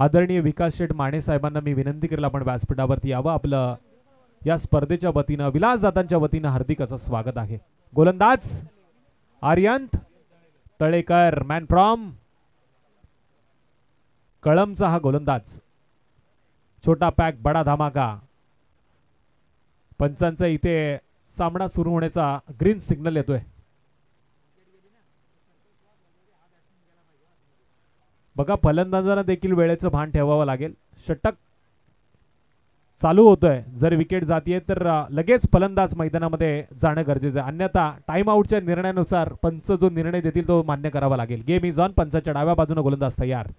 आदरणीय विकास शेठ माने साहेबांना मी विनंती करेल आपण व्यासपीठावरती यावं. आपलं या स्पर्धेच्या वतीनं विलासदादांच्या वतीनं हार्दिक असं स्वागत आहे. गोलंदाज आर्यंत तळेकर, मॅन फ्रॉम कळमचा हा गोलंदाज. छोटा पॅक बडा धमाका. पंचांचा इथे सामना सुरू होण्याचा ग्रीन सिग्नल येतोय. बघा फलंदाजांना देखील वेळेचं भान ठेवावं लागेल. षटक चालू होतोय. जर विकेट जातीये तर लगेच फलंदाज मैदानामध्ये जाणं गरजेचं आहे. अन्यथा टाइम आउटच्या निर्णयानुसार पंच जो निर्णय देतील तो मान्य करावा लागेल. Game is on. पंचाच्या डाव्या बाजूने गोलंदाज तयार.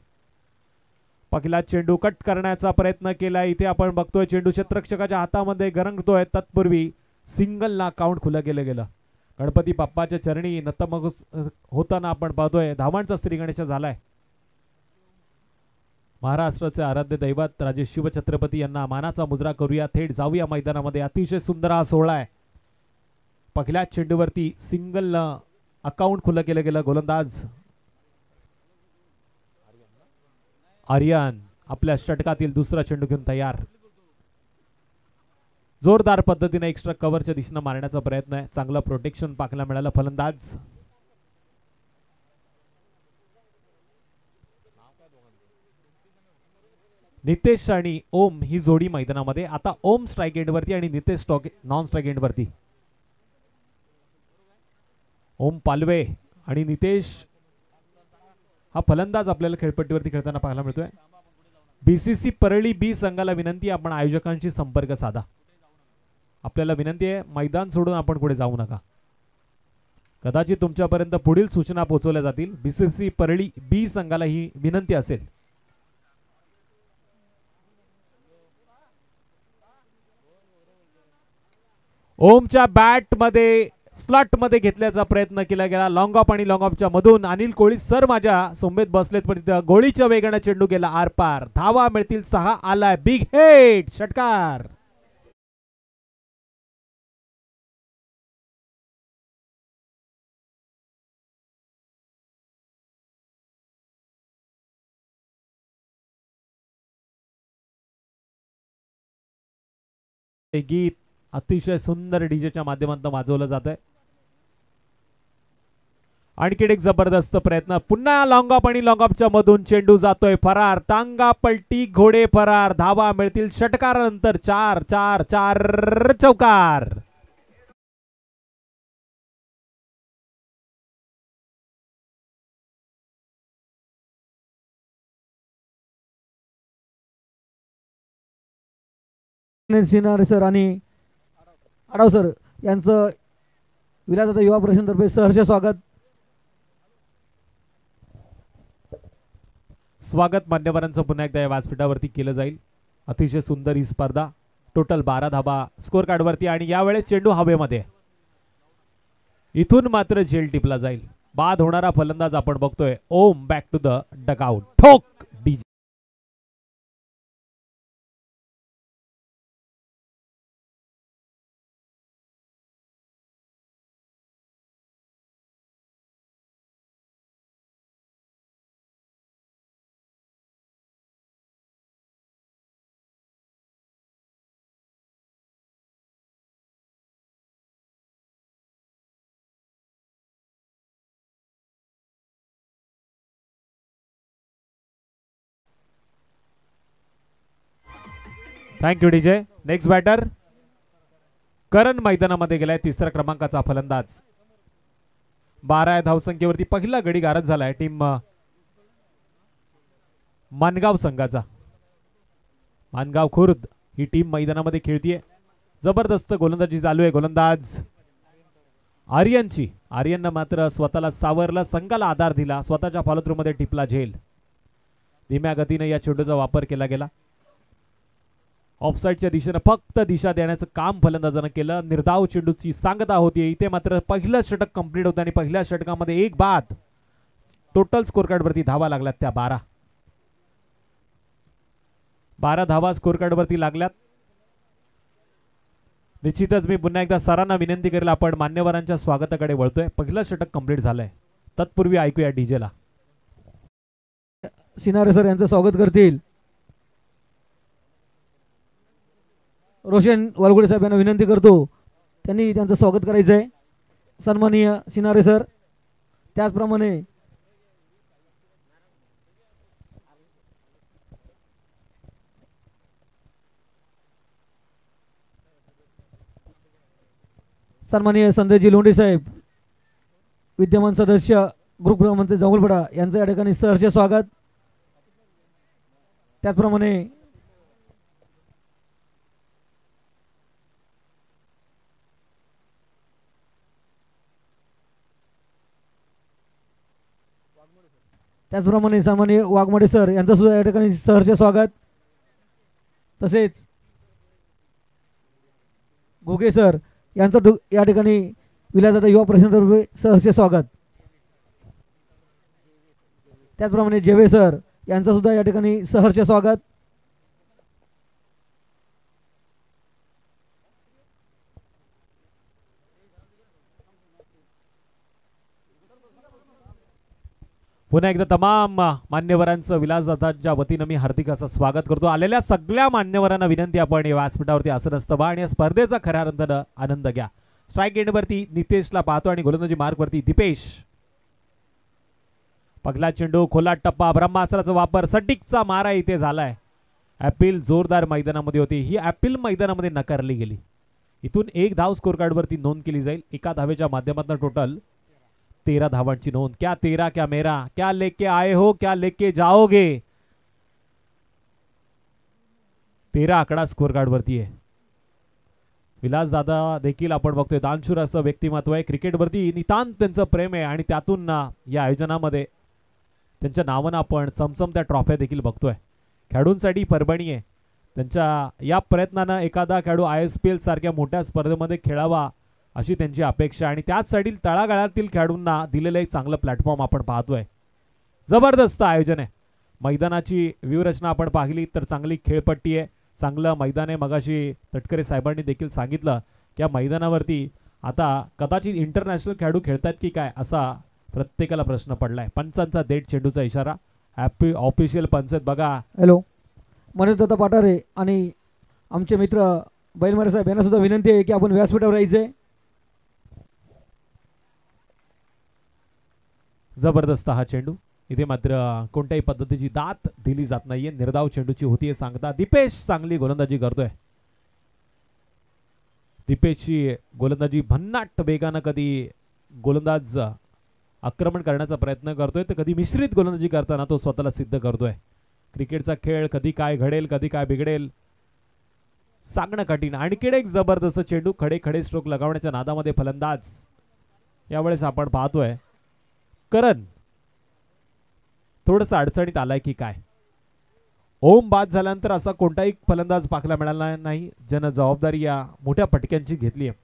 पहिला चेंडू कट करण्याचा प्रयत्न केला. इथे आपण बघतोय चेंडू क्षेत्ररक्षकाच्या हातामध्ये गरंगतोय. तत्पूर्वी सिंगलला काउंट खुलं केलं गेलं. गणपती बाप्पाच्या चरणी नतमग होताना आपण पाहतोय धावांचा श्रीगणेश झालाय. महाराष्ट्राचे आराध्य दैवत राजे शिवछत्रपती यांना मानाचा मुजरा करूया. थेट जाऊया मैदानामध्ये. अतिशय सुंदर हा सोहळा आहे. पहिल्या चेंडूवरती सिंगल अकाउंट खुलं केलं गेलं. गोलंदाज आर्यन आपल्या षटकातील दुसरा चेंडू घेऊन तयार. जोरदार पद्धतीने एक्स्ट्रा कव्हरच्या दिशेने मारण्याचा प्रयत्न आहे. चांगलं प्रोटेक्शन पाहायला मिळालं. फलंदाज नितेश आणि ओम ही जोडी मैदानामध्ये. आता ओम स्ट्राइक एंड वरती आणि नितेश नॉन स्ट्राइक एंड वरती. ओम पालवे आणि नितेश हा फलंदाज आपल्याला खेळपट्टीवरती खेळताना पाहायला मिळतोय. बीसीसी परळी बी संघाला विनंती आपण आयोजकांशी संपर्क साधा. आपल्याला विनंती आहे मैदान सोडून आपण पुढे जाऊ नका. कदाचित तुमच्यापर्यंत पुढील सूचना पोहोचवल्या जातील. बीसीसी परळी बी संघाला ही विनंती असेल. ओमच्या बॅट मध्ये स्लॉट मध्ये घेतल्याचा प्रयत्न केला गेला. लॉंग ऑफ आणि लॉंग ऑफच्या मधून अनिल कोळी सर माझ्या सोमेत बसलेत पण गोळीच्या वेगाने चेंडू गेला आरपार. धावा मिळतील 6. आलाय बिग हिट. षटकार. गीत अतिशय सुंदर डीजेच्या माध्यमातून वाजवलं जात आहे. आणखी एक जबरदस्त प्रयत्न. पुन्हा लॉंग ऑफ आणि लॉंग ऑफच्या मधून चेंडू जातोय फरार. टांगा पलटी घोडे फरार. धावा मिळतील षटकारानंतर 4 4 4 चौकार. सिन्हारे सर आणि आढाव सर यांचं विलासदादा युवा परिषदेतर्फे सहर्ष स्वागत मान्यवरांचं पुन्हा एकदा या व्यासपीठावरती केलं जाईल. अतिशय सुंदर ही स्पर्धा. टोटल 12 धावा स्कोर कार्ड वरती आणि यावेळेस चेंडू हवेमध्ये. इथून मात्र झेल टिपला जाईल. बाद होणारा फलंदाज आपण बघतोय. Om back to the dugout. ठोक DJ. Thank you DJ. Next batter Karan मैदानामध्ये गेलाय. तिसऱ्या क्रमांकाचा फलंदाज. 12 धावसंख्येवरती पहिला गडी गारद झालाय टीम मानगाव संघाचा. मानगाव खुर्द ही टीम मैदानामध्ये खेळतीये. जबरदस्त गोलंदाजी चालू आहे. गोलंदाज आर्यनची. आर्यननं मात्र स्वतःला सावरला. संघाला आधार दिला. स्वतःच्या फॉलोथ्रू मध्ये टिपला झेल. धीम्या गतीने या चेंडूचा वापर केला गेला. ऑफसाईडच्या दिशेने फक्त दिशा देण्याचं काम फलंदाजानं केलं. निर्धाव चेंडूची सांगता होती. इथे मात्र पहिलं षटक कंप्लीट होतं आणि पहिल्या षटकामध्ये एक बाद. टोटल स्कोर कार्ड वरती धावा लागल्यात त्या 12 धावा स्कोर कार्ड वरती लागल्यात. निश्चितच मी पुन्हा एकदा सरांना विनंती करेल आपण मान्यवरांच्या स्वागताकडे वळतोय. पहिलं षटक कंप्लीट झालंय. तत्पूर्वी ऐकूया डीजेला. सिन्हारे सर यांचं स्वागत करतील. रोशन वालगुडे साहेब यांना विनंती करतो, त्यांनी त्यांचं स्वागत करायचं आहे. सन्माननीय सिनारे सर, त्याचप्रमाणे सन्माननीय संजयजी लोंढे साहेब, विद्यमान सदस्य ग्रुप क्रमांक जंगलपडा, यांचं या ठिकाणी सहर्ष स्वागत. त्याचप्रमाणे सन्माननीय वाघमोडे सर यांचं सुद्धा या ठिकाणी सहर्ष स्वागत. तसेच घोगे सर यांचं या ठिकाणी विलासदादा युवा परिषदेतर्फे सहर्ष स्वागत. त्याचप्रमाणे जेवे सर यांचं सुद्धा या ठिकाणी सहर्ष स्वागत. पुन्हा एकदा तमाम मान्यवरांचं विलासदादांच्या वतीनं मी हार्दिक असं स्वागत करतो. आलेल्या सगळ्या मान्यवरांना विनंती, आपण या व्यासपीठावरती आसनस्थ व्हा आणि या स्पर्धेचा खऱ्या अर्थानं आनंद घ्या. स्ट्राईक एंडवरती नितेशला पाहतो आणि गोलंदाजी मार्कवरती दीपेश. पहिला चेंडू, खोला टप्पा, ब्रह्मास्त्राचा वापर, सटिकचा मारा इथे झालाय. ॲपील जोरदार मैदानामध्ये होती, ही ॲपील मैदानामध्ये नकारली गेली. इथून एक धाव स्कोर कार्डवरती नोंद केली जाईल. एका धावेच्या माध्यमातून टोटल 13 धावांची नोंद. क्या तेरा क्या मेरा, क्या लेके आए हो क्या लेके जाओगे, 13 आकडा स्कोर कार्ड वरती आहे. विलासदादा देखील आपण बघतोय दानशूर असं व्यक्तिमत्व आहे. क्रिकेटवरती नितांत त्यांचं प्रेम आहे आणि त्यातून या आयोजनामध्ये त्यांच्या नावानं आपण चमचमत्या ट्रॉफ्या देखील बघतोय. खेळाडूंसाठी परभणी आहे. त्यांच्या या प्रयत्नानं एखादा खेळाडू ISPL सारख्या मोठ्या स्पर्धेमध्ये खेळावा अशी त्यांची अपेक्षा, आणि त्याचसाठी तळागाळातील खेळाडूंना दिलेलं एक चांगलं प्लॅटफॉर्म आपण पाहतोय. जबरदस्त आयोजन आहे. मैदानाची व्यूहरचना आपण पाहिली तर चांगली खेळपट्टी आहे, चांगलं मैदान आहे. मगाशी तटकरे साहेबांनी देखील सांगितलं की या मैदानावरती आता कदाचित इंटरनॅशनल खेळाडू खेळतात की काय असा प्रत्येकाला प्रश्न पडलाय. पंचांचा देठ चेंडूचा इशारा, ऑफिशियल पंच बघा. हॅलो, मनोज दत्ता पाटारे आणि आमचे मित्र बैलमारे साहेब यांना सुद्धा विनंती आहे की आपण व्यासपीठावर यायचे. जबरदस्त हा चेंडू, इथे मात्र कोणत्याही पद्धतीची दात दिली जात नाहीये. निर्धाव चेंडूची होतीये सांगता. दीपेश चांगली गोलंदाजी करतोय. दीपेशची गोलंदाजी भन्नाट वेगानं, कधी गोलंदाज आक्रमण करण्याचा प्रयत्न करतोय तर कधी मिश्रित गोलंदाजी करताना तो स्वतःला सिद्ध करतोय. क्रिकेटचा खेळ कधी काय घडेल कधी काय बिघडेल सांगणं कठीण. आणखीन एक जबरदस्त चेंडू, खडे खडे स्ट्रोक लगावण्याच्या नादामध्ये फलंदाज यावेळेस आपण पाहतोय करण थोडंसं अडचणीत आलाय की काय. ओम बाद झाल्यानंतर असा कोणताही फलंदाज पाहायला मिळाला नाही ज्यानं जबाबदारी या मोठ्या फटक्यांची घेतली आहे.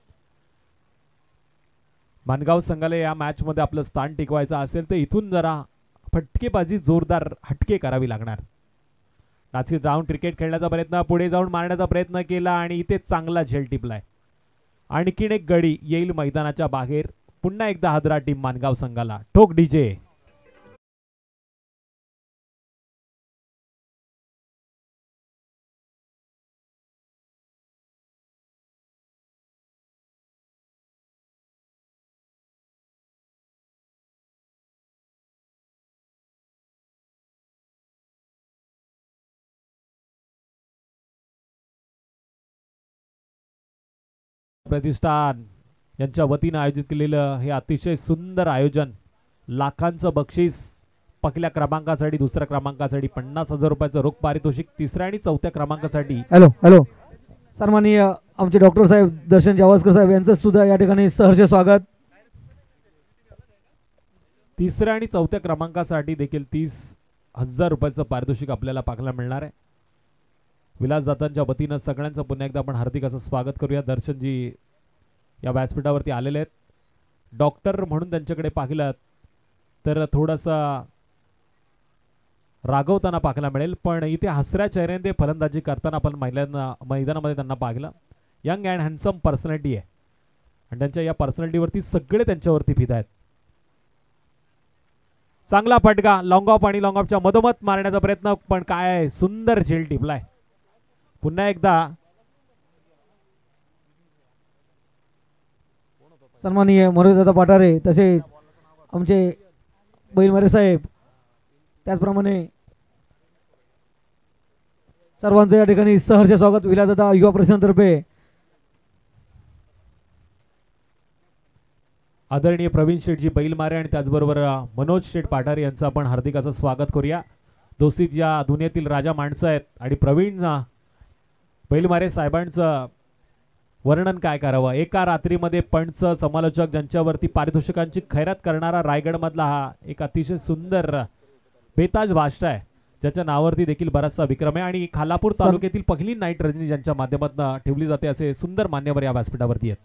मानगाव संघाला या मॅच मध्ये आपलं स्थान टिकवायचं असेल तर इथून जरा फटकेबाजी जोरदार हटके करावी लागणार. नाचित राऊंड क्रिकेट खेळण्याचा प्रयत्न, पुढे जाऊन मारण्याचा प्रयत्न केला आणि इथे चांगला झेल टिपलाय. आणखीन एक गडी येईल मैदानाच्या बाहेर. पुन्हा एकदा हादरा टीम मानगाव संघाला. ठोक डीजे. प्रतिष्ठान यांच्या वतीनं आयोजित केलेलं हे अतिशय सुंदर आयोजन. लाखांचं बक्षीस पहिल्या क्रमांकासाठी, दुसऱ्या क्रमांकासाठी 50,000 रुपयाचं रोख पारितोषिक, तिसऱ्या आणि चौथ्या क्रमांकासाठी. हॅलो, सन्माननीय आमचे डॉक्टर साहेब दर्शन जावस्कर साहेब यांचं सुद्धा या ठिकाणी सहर्ष स्वागत. तिसऱ्या आणि चौथ्या क्रमांकासाठी देखील 30,000 रुपयाचं पारितोषिक आपल्याला पाहायला मिळणार आहे. विलासदादांच्या वतीनं सगळ्यांचं पुन्हा एकदा आपण हार्दिक असं स्वागत करूया. दर्शनजी या व्यासपीठावरती आलेले आहेत. डॉक्टर म्हणून त्यांच्याकडे पाहिलं तर थोडंसं रागवताना पाहायला मिळेल, पण इथे हसऱ्या चेहऱ्याने ते फलंदाजी करताना आपण मैदानामध्ये त्यांना पाहिलं. यंग अँड हँडसम पर्सनॅलिटी आहे आणि त्यांच्या या पर्सनॅलिटीवरती सगळे त्यांच्यावरती फिदा आहेत. चांगला फटका, लॉंग ऑफ आणि लॉंग ऑफच्या मधोमध मारण्याचा प्रयत्न, पण काय सुंदर झेल टिपलाय. पुन्हा एकदा सन्माननीय मनोजदादा पाटारे तसेच आमचे बैलमारे साहेब, त्याचप्रमाणे सर्वांचं या ठिकाणी सहर्ष स्वागत विलासदादा युवा प्रशासनातर्फे. आदरणीय प्रवीण शेठजी बैलमारे आणि त्याचबरोबर मनोज शेठ पाठारे यांचं आपण हार्दिक असं स्वागत करूया. दोस्तीत या दुनियेतील राजा माणसं आहेत आणि प्रवीण बैलमारे साहेबांचं वर्णन काय करावं. एका रात्रीमध्ये पंच समालोचक ज्यांच्यावरती पारितोषिकांची खैरात करणारा रायगडमधला हा एक अतिशय सुंदर बेताज भाषा आहे, ज्याच्या नावावरती देखील बराचसा विक्रम आहे आणि खालापूर तालुक्यातील पहिली नाईट रजनी ज्यांच्या माध्यमातून ठेवली जाते असे सुंदर मान्यवर या व्यासपीठावरती आहेत.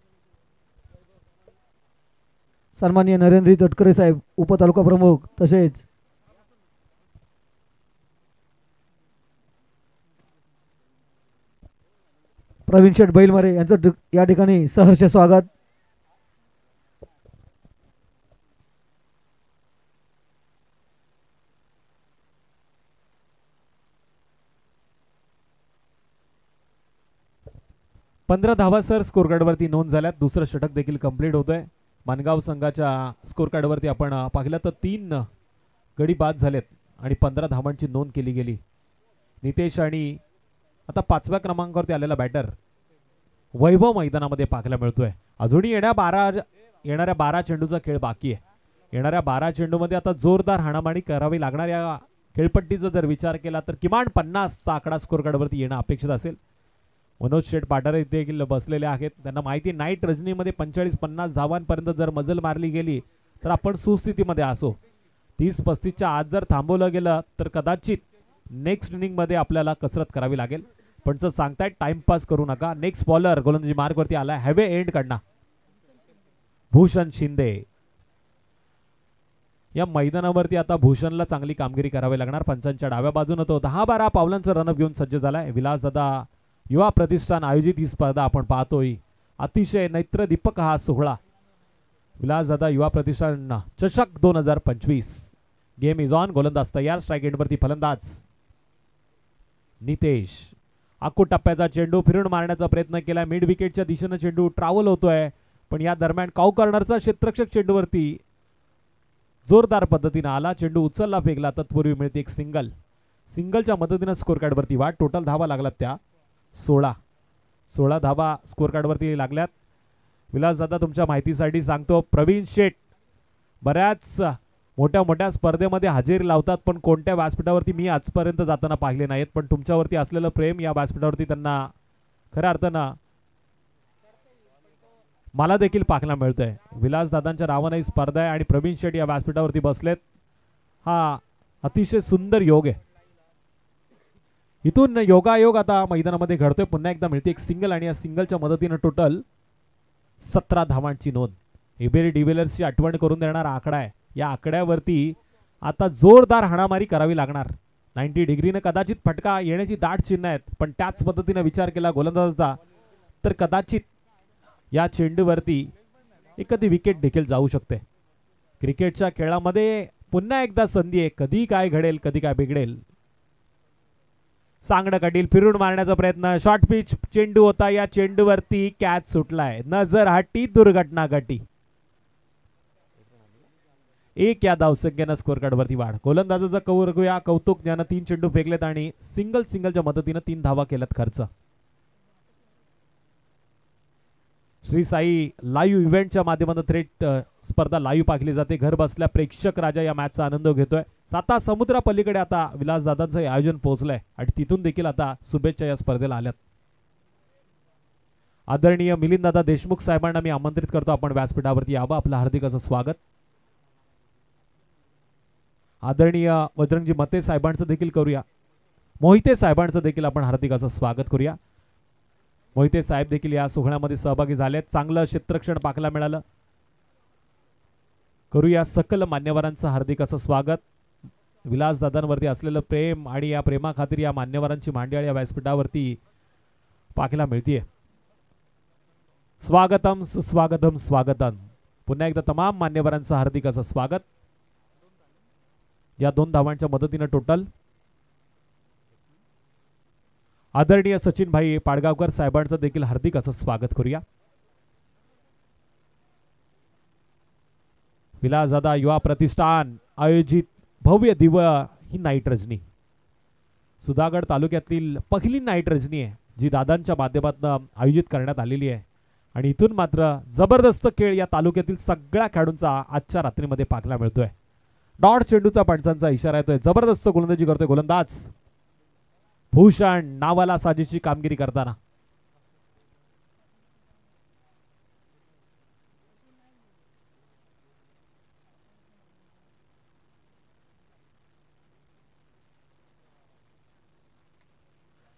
सन्माननीय नरेंद्र तटकरे साहेब उपतालुका प्रमुख तसेच प्रवीण शेठ बैलमारे यांचं या ठिकाणी सहर्ष स्वागत. पंधरा धावा सर स्कोर कार्डवरती नोंद झाल्यात. दुसरं षटक देखील कंप्लीट होतंय. मानगाव संघाच्या स्कोर कार्डवरती आपण पाहिलं तर 3 गडी बाद झालेत आणि 15 धावांची नोंद केली गेली. नितेश आणि आता 5व्या क्रमांकावरती आलेला बॅटर वैभव मैदानामध्ये पाहायला मिळतोय. अजूनही येणाऱ्या 12 चेंडूचा खेळ बाकी आहे. येणाऱ्या 12 चेंडूमध्ये आता जोरदार हाणामारी करावी लागणार. या खेळपट्टीचा जर विचार केला तर किमान 50चा आकडा स्कोर कार्डवरती येणं अपेक्षित असेल. मनोज शेठ पाटारे देखील बसलेले आहेत. त्यांना माहिती नाईट रजनीमध्ये 45-50 धावांपर्यंत जर मजल मारली गेली तर आपण सुस्थितीमध्ये असो. 30-35च्या आत जर थांबवलं गेलं तर कदाचित नेक्स्ट इनिंग मध्ये आपल्याला कसरत करावी लागेल. पण सांगताय टाइमपास करू नका. नेक्स्ट बॉलर गोलंदाजी मार्कवरती आलाय. हॅवे एंड कडनं भूषण शिंदे. या मैदानावरती आता भूषणला चांगली कामगिरी करावी लागणार. पंचांच्या डाव्या बाजूने तो 10-12 पावलांचं रनअप घेऊन सज्ज झालाय. विलासदादा युवा प्रतिष्ठान आयोजित ही स्पर्धा आपण पाहतोय. अतिशय नैत्रदीपक हा सोहळा. विलासदादा युवा प्रतिष्ठान चषक 2025. Game is on. गोलंदाज तयार. स्ट्राइक एंडवरती फलंदाज नितेश. आखू टप्प्याचा चेंडू फिरून मारण्याचा प्रयत्न केला. मिड विकेटच्या दिशेने चेंडू ट्रॅव्हल होतोय, पण या दरम्यान काऊ कॉर्नरचा क्षेत्ररक्षक चेंडूवरती जोरदार पद्धतीने आला. चेंडू उचलला, फेकला. तत्पूर्वी मिळते एक सिंगल. सिंगलच्या मदतीने स्कोर कार्डवरती वाढ. टोटल धावा लागलात त्या 16 धावा स्कोर कार्डवरती लागल्यात. विलासदादा तुमच्या माहितीसाठी सांगतो, प्रवीण शेठ बऱ्याच मोठ्या स्पर्धेमध्ये हजेरी लावतात, पण कोणत्या व्यासपीठावरती मी आजपर्यंत जाताना पाहिले नाहीत. पण तुमच्यावरती असलेलं प्रेम या व्यासपीठावरती त्यांना खऱ्या अर्थानं मला देखील पाहायला मिळतंय. विलासदादांच्या नावाने ही स्पर्धा आहे आणि प्रवीण शेठ या व्यासपीठावरती बसलेत. हा अतिशय सुंदर योग आहे. इथून योगायोग आता मैदानामध्ये घडतोय. पुन्हा एकदा मिळते एक सिंगल आणि या सिंगलच्या मदतीने टोटल 17 धावांची नोंद. एबेरी डिव्हिलियर्सची आठवण करून देणारा आकडा आहे. या आकड्यावरती आता जोरदार हाणामारी करावी लागणार. 90 डिग्रीने कदाचित फटका येण्याची दाट चिन्ह आहेत, पण त्याच पद्धतीने विचार केला गोलंदाजाचा तर कदाचित या चेंडूवरती एखादी विकेट देखील जाऊ शकते. क्रिकेटच्या खेळामध्ये पुन्हा एकदा संधी आहे. कधी काय घडेल, कधी काय बिघडेल सांगणं कठीण. फिरून मारण्याचा प्रयत्न. शॉर्ट पिच चेंडू होता. या चेंडूवरती कॅच सुटलाय. नजर हटी, दुर्घटना घटी. एक या धावसंख्येनं स्कोर कार्डवरती वाढ. गोलंदाजाचा कौरगुया कौतुक, ज्यानं 3 चेंडू फेकलेत आणि सिंगलच्या मदतीने 3 धावा केल्यात खर्च. श्री साई लाईव्ह इव्हेंटच्या माध्यमातून थेट स्पर्धा लाईव्ह पाहिली जाते. घर बसल्या प्रेक्षक राजा या मॅचचा आनंद घेतोय. 7 समुद्रा पलीकडे आता विलासदादांचं आयोजन पोहोचलंय आणि तिथून देखील आता शुभेच्छा या स्पर्धेला आल्यात. आदरणीय मिलिंददादा देशमुख साहेबांना मी आमंत्रित करतो, आपण व्यासपीठावरती यावं. आपलं हार्दिक असं स्वागत. आदरणीय वजरंगजी मते साहेबांचं देखील करूया. मोहिते साहेबांचं देखील आपण हार्दिक असं स्वागत करूया. मोहिते साहेब देखील या सोहळ्यामध्ये सहभागी झालेत. चांगलं क्षेत्ररक्षण पाहायला मिळालं. करूया सकल मान्यवरांचं हार्दिक असं स्वागत. विलासदादांवरती असलेलं प्रेम आणि या प्रेमाखातीर या मान्यवरांची मांडियाळ या व्यासपीठावरती पाहायला मिळतीये. स्वागतम सुस्वागतम स्वागतम. पुन्हा एकदा तमाम मान्यवरांचं हार्दिक असं स्वागत. या 2 धावांच्या मदतीने टोटल. आदरणीय सचिन भाई पाडगावकर साहेबांचं देखील हार्दिक असं स्वागत करूया. विलासदादा युवा प्रतिष्ठान आयोजित भव्य दिव्य ही नाईट रजनी सुधागड तालुक्यातील पहिली नाईट रजनी आहे जी दादांच्या माध्यमातून आयोजित करण्यात आलेली आहे आणि इथून मात्र जबरदस्त खेळ या तालुक्यातील सगळ्या खेळाडूंचा आजच्या रात्रीमध्ये पाहायला मिळतोय. डॉट चेंडूचा पंचांचा इशारा येतोय. जबरदस्त गोलंदाजी करतोय गोलंदाज भूषण नावाला साजेशी कामगिरी करताना.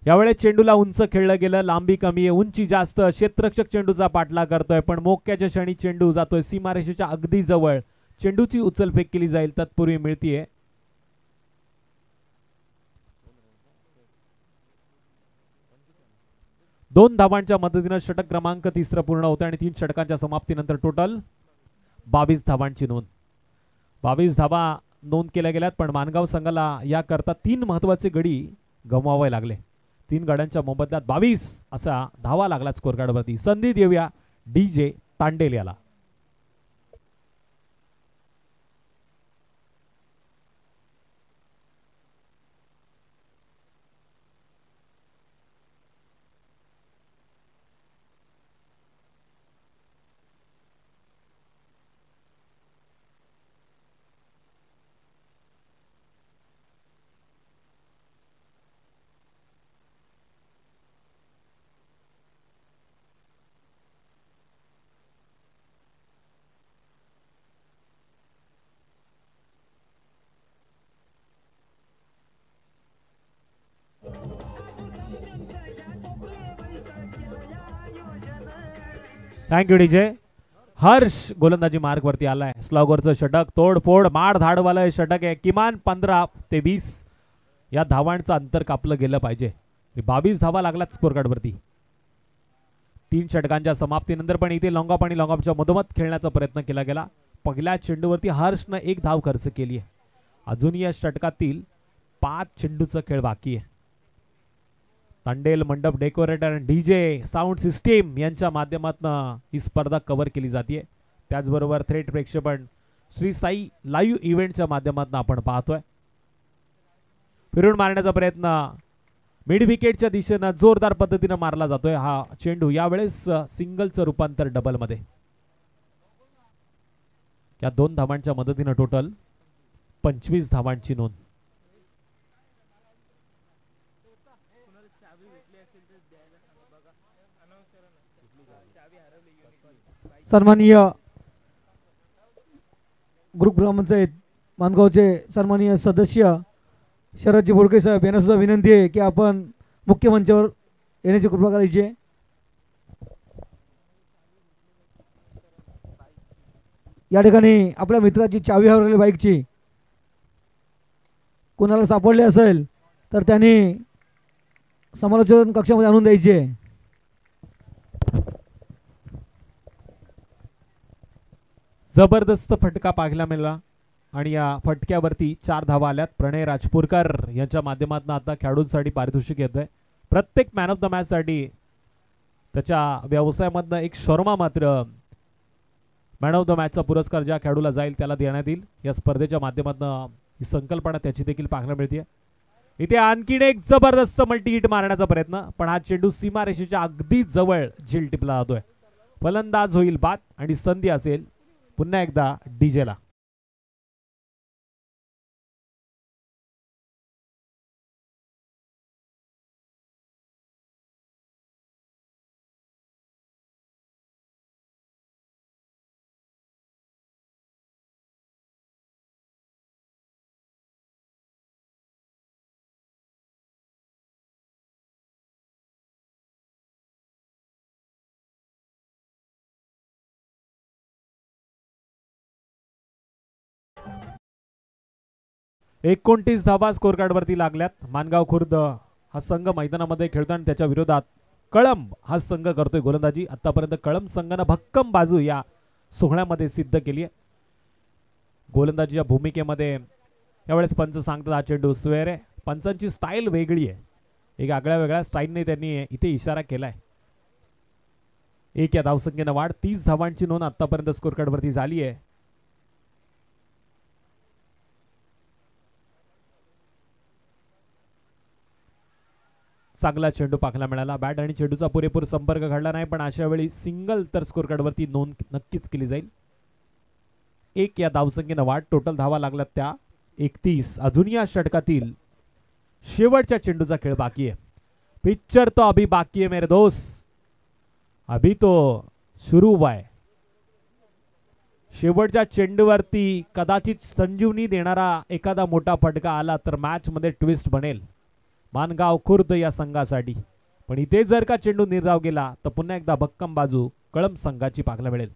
यावेळेस चेंडूला उंच खेळलं गेलं. लांबी कमी आहे, उंची जास्त. क्षेत्ररक्षक चेंडूचा पाठलाग करतोय पण मोक्याच्या क्षणी चेंडू जातोय सीमारेषेच्या अगदी जवळ. चेंडूची उचलफेक केली जाईल तत्पूर्वी मिळतीये 2 धावांच्या मदतीने षटक क्रमांक 3 पूर्ण होते आणि 3 षटकांच्या समाप्तीनंतर टोटल 22 धावांची नोंद. 22 धावा नोंद केल्या गेल्यात पण मानगाव संघाला याकरता 3 महत्वाचे गडी गमवावे लागले. 3 गड्यांच्या मोबदल्यात 22 असा धावा लागला स्कोर कार्डवरती. संधी देऊया DJ तांडेल याला. Thank you DJ. हर्ष गोलंदाजी मार्ग वरती आलाय. स्लॉगवरचं षटक तोडफोड मार धाडवालं षटक आहे. किमान 15 ते 20 या धावांचं अंतर कापलं गेलं पाहिजे. 22 धावा लागलात स्कोर कार्ड वरती. 3 षटकांच्या समाप्तीनंतर पण इथे लॉंगॉप आणि लॉंगॉपच्या मधोमध खेळण्याचा प्रयत्न केला गेला. पहिल्या चेंडूवरती हर्षनं 1 धाव खर्च केली आहे. अजून या षटकातील 5 चेंडूचा खेळ बाकी आहे. तांडेल मंडप डेकोरेटर DJ साऊंड सिस्टीम यांच्या माध्यमातून ही स्पर्धा कव्हर केली जाते. त्याचबरोबर थेट प्रेक्षेपण श्री साई लाईव्ह इव्हेंटच्या माध्यमातून आपण पाहतोय. फिरून मारण्याचा प्रयत्न मिड विकेटच्या दिशेनं जोरदार पद्धतीने मारला जातोय. हा चेंडू यावेळेस सिंगलचं रूपांतर डबल मध्ये. या 2 धावांच्या मदतीने टोटल 25 धावांची नोंद. सन्माननीय ग्रुप ग्रामपंचायत मानगावचे सन्माननीय सदस्य शरदजी बोडके साहेब यांना सुद्धा विनंती आहे की आपण मुख्य मंचावर येण्याची कृपा करायची आहे. या ठिकाणी आपल्या मित्राची चावी हरवलेली बाईकची कोणाला सापडली असेल तर त्यांनी समालोचन कक्षामध्ये आणून द्यायची आहे. जबरदस्त फटका पाहायला मिळाला आणि या फटक्यावरती 4 धावा आल्यात. प्रणय राजपूरकर यांच्या माध्यमातून आता खेळाडूंसाठी पारितोषिक येतंय. प्रत्येक मॅन ऑफ द मॅच साठी त्याच्या व्यवसायामधनं एक शर्मा मात्र मॅन ऑफ द मॅचचा पुरस्कार ज्या खेळाडूला जाईल त्याला देण्यात येईल. या स्पर्धेच्या माध्यमातून ही संकल्पना त्याची देखील पाहायला मिळते. इथे आणखीन एक जबरदस्त मल्टी हिट मारण्याचा प्रयत्न पण हा चेंडू सीमारेषेच्या अगदी जवळ झेल टिपला जातोय. फलंदाज होईल बाद आणि संधी असेल पुन्हा एकदा DJ ला. एकोणतीस धावा स्कोर कार्ड वरती लागल्यात. मानगाव खुर्द हा संघ मैदानामध्ये खेळतो आणि त्याच्या विरोधात कळंब हा संघ करतोय गोलंदाजी. आतापर्यंत कळंब संघाने भक्कम बाजू या सोहळ्यामध्ये सिद्ध केली आहे. गोलंदाजीच्या भूमिकेमध्ये यावेळेस पंच सांगतात हा चेंडू स्क्वेअर आहे. पंचांची स्टाईल वेगळी आहे. एक आगळ्या वेगळ्या स्टाईलने त्यांनी इथे इशारा केलाय. 1 या धावसंख्येनं वाढ. 30 धावांची नोंद आतापर्यंत स्कोर कार्ड वरती झाली आहे. चांगला चेंडू पाहायला मिळाला. बॅट आणि चेंडूचा पुरेपूर संपर्क घडला नाही, पण अशा वेळी सिंगल तर स्कोर कार्डवरती नोंद नक्कीच केली जाईल. 1 या धावसंख्येनं वाढ. टोटल धावा लागल्यात त्या 31. अजून या षटकातील शेवटच्या चेंडूचा खेळ बाकी आहे. पिक्चर तो अभी बाकी है मेरे दोस्त, अभी तो शुरू हुआ है. शेवटच्या चेंडूवरती कदाचित संजीवनी देणारा एखादा मोठा फटका आला तर मॅच मध्ये ट्विस्ट बनेल मानगाव खुर्द या संघासाठी. पण इथे जर का चेंडू निर्धाव गेला तर पुन्हा एकदा भक्कम बाजू कळंब संघाची पाहायला मिळेल.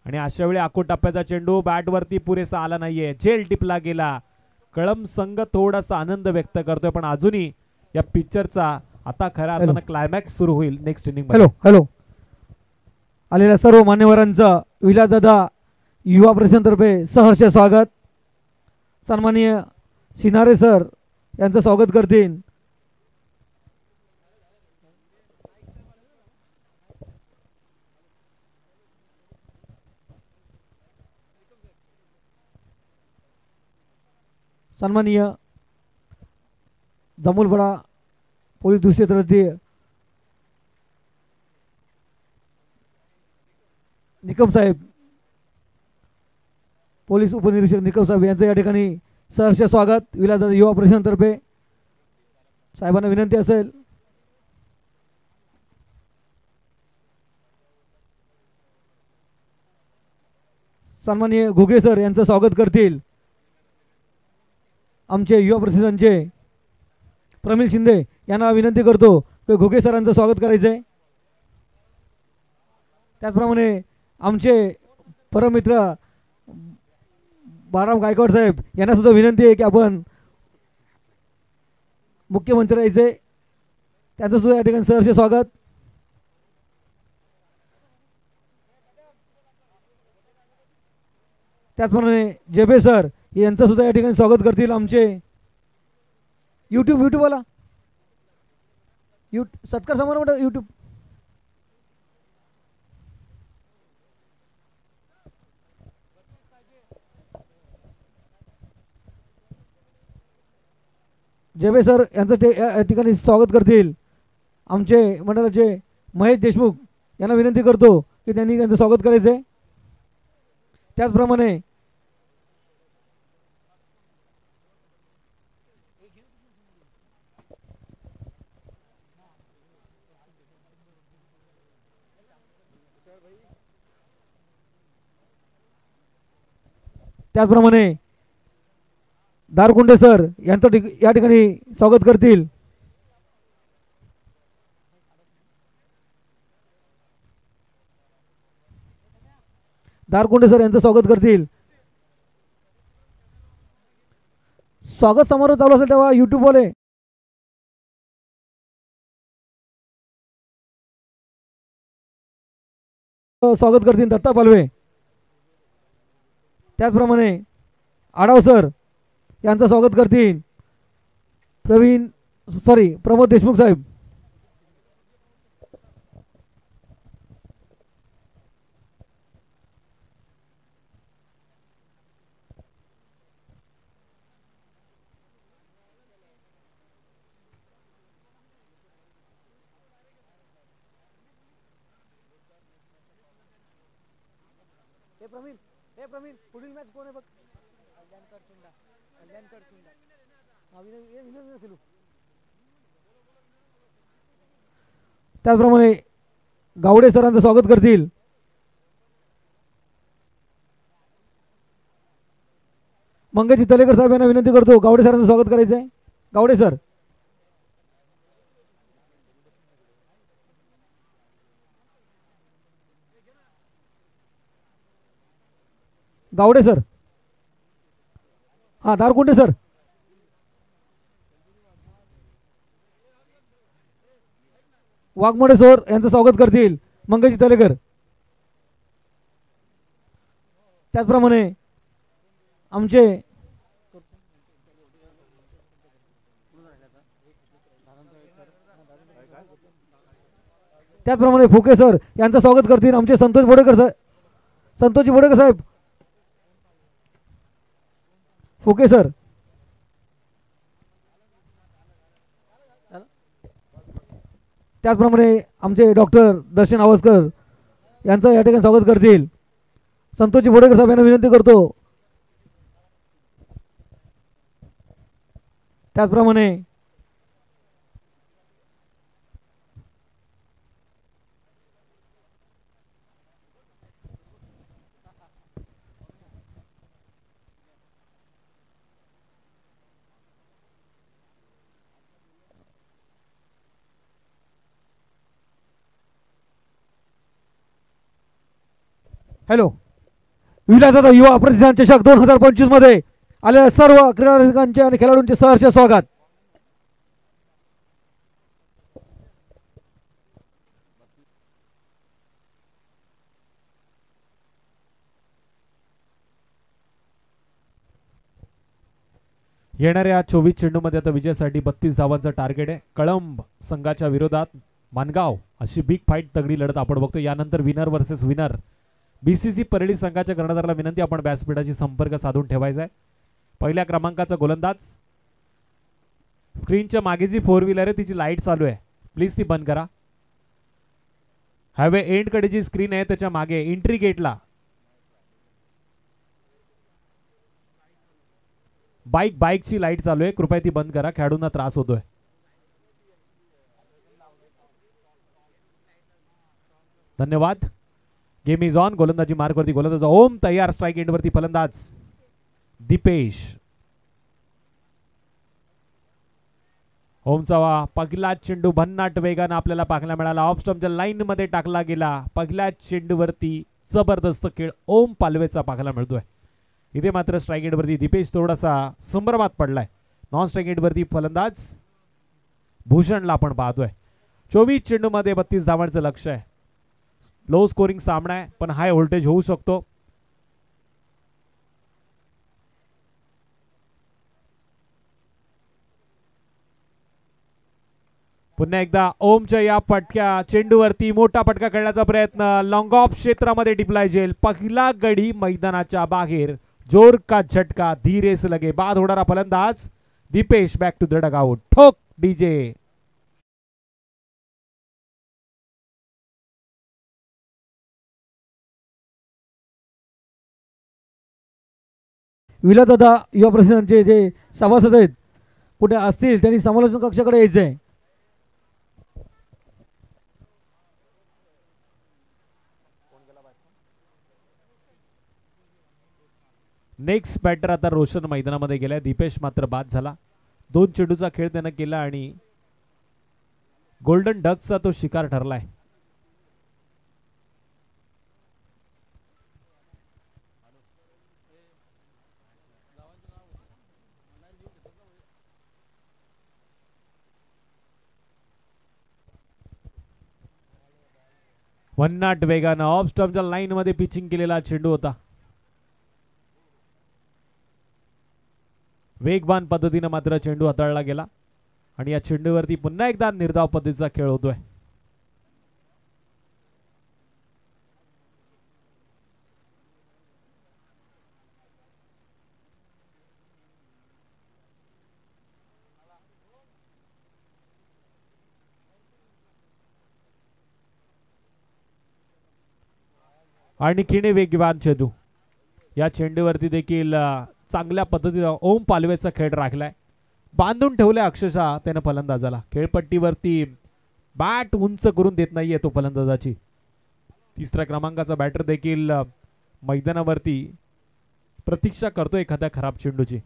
आणि अशा वेळी आखो टप्प्याचा चेंडू बॅटवरती पुरेसा आला नाहीये, झेल टिपला गेला. कळंब संघ थोडासा आनंद व्यक्त करतोय, पण अजूनही या पिक्चरचा आता खऱ्या अर्थानं क्लायमॅक्स सुरू होईल नेक्स्ट इनिंग. हॅलो आलेल्या सर्व मान्यवरांचं विलासदादा युवा परिषदेतर्फे सहर्ष स्वागत. सन्माननीय सिनारे सर यांचं स्वागत करतील. सन्माननीय जमुलपडा पोलीस दुसरे निकम साहेब, पोलीस उपनिरीक्षक निकम साहेब यांचं या ठिकाणी सहर्ष स्वागत. विलासदादा युवा परिषदेतर्फे साहेबांना विनंती असेल सन्माननीय घुगे सर यांचं स्वागत करतील. आमचे युवा परिषदांचे प्रमिल शिंदे यांना विनंती करतो की घुगे सरांचं स्वागत करायचंय. त्याचप्रमाणे आमचे परममित्र बाराम गायकवाड साहेब यांना सुद्धा विनंती आहे की आपण मुख्यमंत्री राहायचे, त्यांचं सुद्धा या ठिकाणी सहर्ष स्वागत. त्याचप्रमाणे जेबे सर यांचं सुद्धा या ठिकाणी स्वागत करतील. आमचे यूट्यूबवाला सत्कार समारंभ यूट्यूब जेबे सर यांचं या ठिकाणी स्वागत करतील. आमचे मंडळाचे महेश देशमुख यांना विनंती करतो की त्यांनी त्यांचं स्वागत करायचं आहे. त्याचप्रमाणे दारकुंडे सर यांचं या ठिकाणी स्वागत करतील. दारकुंडे सर यांचं स्वागत करतील. स्वागत समारोह चालू असेल तेव्हा यूट्यूबवाले स्वागत करतील. दत्ता पालवे, त्याचप्रमाणे आढाव सर यांचं स्वागत करतील. प्रमोद देशमुख साहेब, प्रमील पुढील मॅच कोण आहे बघ. त्याचप्रमाणे गावडे सरांचं स्वागत करतील. मंगेश तलेकर साहेब यांना विनंती करतो गावडे सरांचं स्वागत करायचं आहे. गावडे सर, गावडे सर, हा दारकुंडे सर, वाघमोडे सर यांचं स्वागत करतील. मंगेश तलेकर, त्याचप्रमाणे आमचे फुके सर यांचं स्वागत करतील. आमचे संतोषजी बोडेकर साहेब, फुके सर, त्याचप्रमाणे आमचे डॉक्टर दर्शन आवस्कर यांचं या ठिकाणी स्वागत करतील. संतोषजी बोडेकर साहेब यांना विनंती करतो. त्याचप्रमाणे हॅलो, विलासदादा युवा प्रतिष्ठान चषक 2025 मध्ये आलेल्या सर्व क्रीडा रसिकांचे आणि खेळाडूंचे सहर्ष स्वागत. येणाऱ्या 24 चेंडूमध्ये आता विजयासाठी 32 धावांचं टार्गेट आहे. कळंब संघाच्या विरोधात मानगाव अशी बिग फाईट तगडी लढत आपण बघतो. यानंतर winner versus winner. BCC Parli संघाच्या कर्णधाराला विनंती आपण व्यासपीठाशी संपर्क साधून ठेवायचा आहे. पहिल्या क्रमांकाचा गोलंदाज. स्क्रीनच्या मागे जी 4 व्हीलर आहे तिची लाईट चालू आहे, प्लीज ती बंद करा. हायवे एंड कडे जी स्क्रीन आहे त्याच्या मागे एंट्री गेटला बाईकची लाईट चालू आहे, कृपया ती बंद करा, खेळाडूंना त्रास होतोय. धन्यवाद. Game is on. गोलंदाजी मार्कवरती गोलंदाज ओम तयार. स्ट्राइक एंडवरती फलंदाज दीपेश. ओमचा पहिला चेंडू भन्नाट वेगाने आपल्याला पाहायला मिळाला. ऑफ स्टंपच्या लाईन मध्ये टाकला गेला. पहिल्या चेंडूवरती जबरदस्त खेळ ओम पालवेचा पाहायला मिळतोय. इथे मात्र स्ट्राइक एंडवरती दीपेश थोडासा संभ्रमात पडलाय. नॉन स्ट्राइक एंडवरती फलंदाज भूषणला आपण पाहतोय. 24 चेंडूमध्ये 32 धावांचं लक्ष्य आहे. लो स्कोरिंग सामना आहे पण हाय व्होल्टेज होऊ शकतो. पुन्हा एकदा ओमच्या या पटक्या चेंडूवरती मोठा पटका खेळण्याचा प्रयत्न. लॉंग ऑफ क्षेत्रामध्ये टिपलाय जेल. पहिला गडी मैदानाच्या बाहेर. जोर का झटका धीरे से लगे. बाद होणारा फलंदाज Deepesh. Back to the dugout. ठोक डीजे. विलासदादा युवा प्रतिष्ठानचे जे सभासद आहेत कुठे असतील त्यांनी समालोचन कक्षाकडे यायचं आहे. नेक्स्ट बॅटर आता रोशन मैदानामध्ये गेलाय. दीपेश मात्र बाद झाला. 2 चेंडूचा खेळ त्यानं केला आणि गोल्डन डकचा तो शिकार ठरलाय. भन्नाट वेगानं ऑफ स्टंपच्या लाईन मध्ये पिचिंग केलेला चेंडू होता. वेगवान पद्धतीने मात्र चेंडू हाताळला गेला आणि या चेंडूवरती पुन्हा एकदा निर्धाव पद्धतीचा खेळ होतोय. आणखीन वेगवान चेंडू. या चेंडूवरती देखील चांगल्या पद्धतीने ओम पालवेचा खेळ राखलाय. बांधून ठेवलाय अक्षरशः त्यानं फलंदाजाला. खेळपट्टीवरती बॅट उंच करून देत नाहीये तो फलंदाजाची. 3ऱ्या क्रमांकाचा बॅटर देखील मैदानावरती प्रतीक्षा करतोय एखाद्या खराब चेंडूची.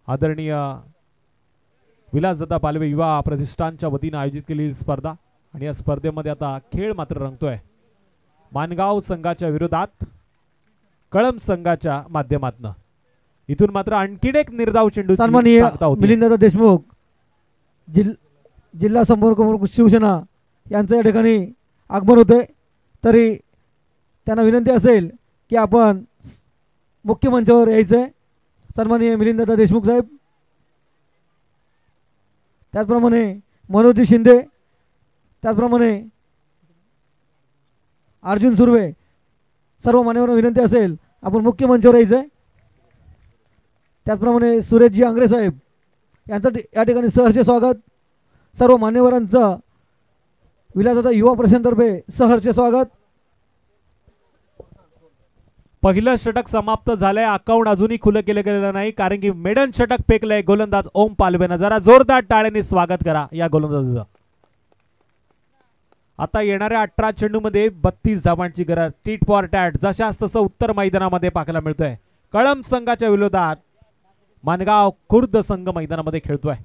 आदरणीय विलासदादा पालवे युवा प्रतिष्ठानच्या वतीने आयोजित केलेली स्पर्धा आणि या स्पर्धेमध्ये आता खेळ मात्र रंगतोय. मानगाव संघाच्या विरोधात कळंब संघाच्या माध्यमातून. इथून मात्र आणखीन एक निर्धाव चेंडू. सन्माननीय मिलिंददादा देशमुख जिल्हा संपर्क प्रमुख शिवसेना यांचं या ठिकाणी आगमन होते. तरी त्यांना विनंती असेल की आपण मुख्य मंचावर यायचंय. सन्माननीय मिलिंददादा देशमुख साहेब. त्याचप्रमाणे मनोज शिंदे. त्याचप्रमाणे अर्जुन सुर्वे. सर्व मान्यवरांना विनंती असेल आपण मुख्य मंचावर यायचंय. त्याचप्रमाणे सुरेशजी आंग्रे साहेब यांचं या ठिकाणी सहर्ष स्वागत. सर्व मान्यवरांचं विलासदादा युवा प्रशांतर्फे सहर्ष स्वागत. पहिलं षटक समाप्त झालंय. अकाउंट अजूनही खुलं केलं गेलेलं नाही कारण की मेडन षटक फेकलंय गोलंदाज ओम पालवेनं. जरा जोरदार टाळ्यांनी स्वागत करा या गोलंदाजाचं. आता येणाऱ्या 18 चेंडूमध्ये 32 धावांची गरज. टीट फॉर टॅट जशास तसं उत्तर मैदानामध्ये पाहायला मिळतोय. कळंब संघाच्या विरोधात मानगाव खुर्द संघ मैदानामध्ये खेळतोय.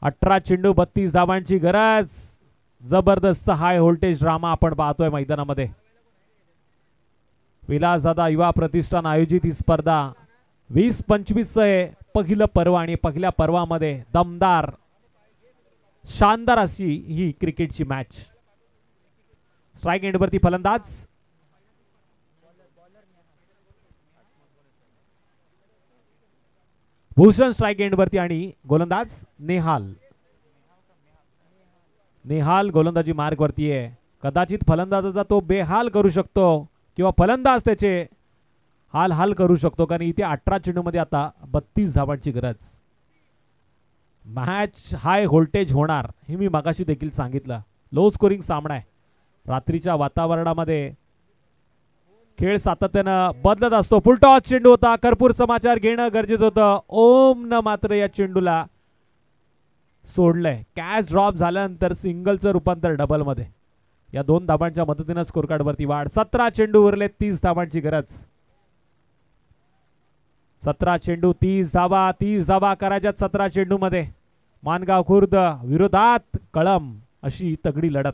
18 चेंडू 32 धावांची गरज. जबरदस्त हाय व्होल्टेज ड्रामा आपण पाहतोय मैदानामध्ये. विलासदादा युवा प्रतिष्ठान आयोजित ही स्पर्धा 20-25 पहिलं पर्व आणि पहिल्या पर्वामध्ये दमदार शानदार अशी ही क्रिकेटची मॅच. स्ट्राइक एंडवरती फलंदाज भूषण स्ट्राइक एंडवरती आणि गोलंदाज नेहाल. नेहाल गोलंदाजी मार्ग वरती आहे. कदाचित फलंदाजाचा तो बेहाल करू शकतो किंवा फलंदाज त्याचे हाल हाल करू शकतो कारण इथे 18 चेंडूमध्ये आता 32 धावांची गरज. मॅच हाय व्होल्टेज होणार हे मी मगाशी देखील सांगितलं. लो स्कोरिंग सामना आहे. रात्रीच्या वातावरणामध्ये खेळ सातत्यानं बदलत असतो. फुलटॉस चेंडू होता. कर्पूर समाचार घेणं गरजेचं होतं. ओम न मात्र या चेंडूला सोडलंय. कॅच ड्रॉप झाल्यानंतर सिंगलचं रूपांतर डबल मध्ये. या 2 धावांच्या मदतीनं स्कोर कार्ड वरती वाढ. 17 चेंडू उरले 30 धावांची गरज. 17 चेंडू 30 धावा. 30 धावा करायच्यात 17 चेंडू मध्ये. मानगाव खुर्द विरोधात कळंब अशी तगडी लढत.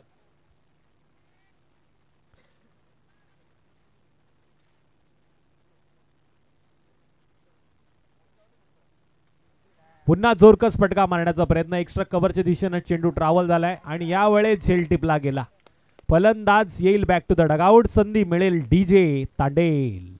पुन्हा जोरकस फटका मारण्याचा प्रयत्न. एक्स्ट्रा कव्हरच्या दिशेने चेंडू ट्रॅव्हल झालाय आणि यावेळेस झेल टिपला गेला. फलंदाज येईल बॅक टू द डगआउट. संधी मिळेल डीजे तांडेल.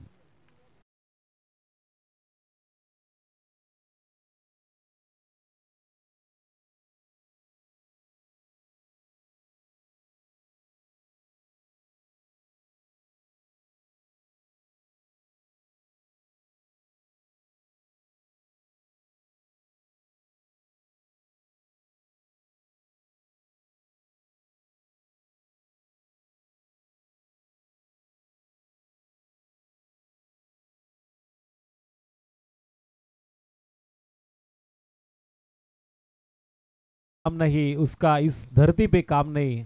काम नाही उसका इस धरती पे काम नाही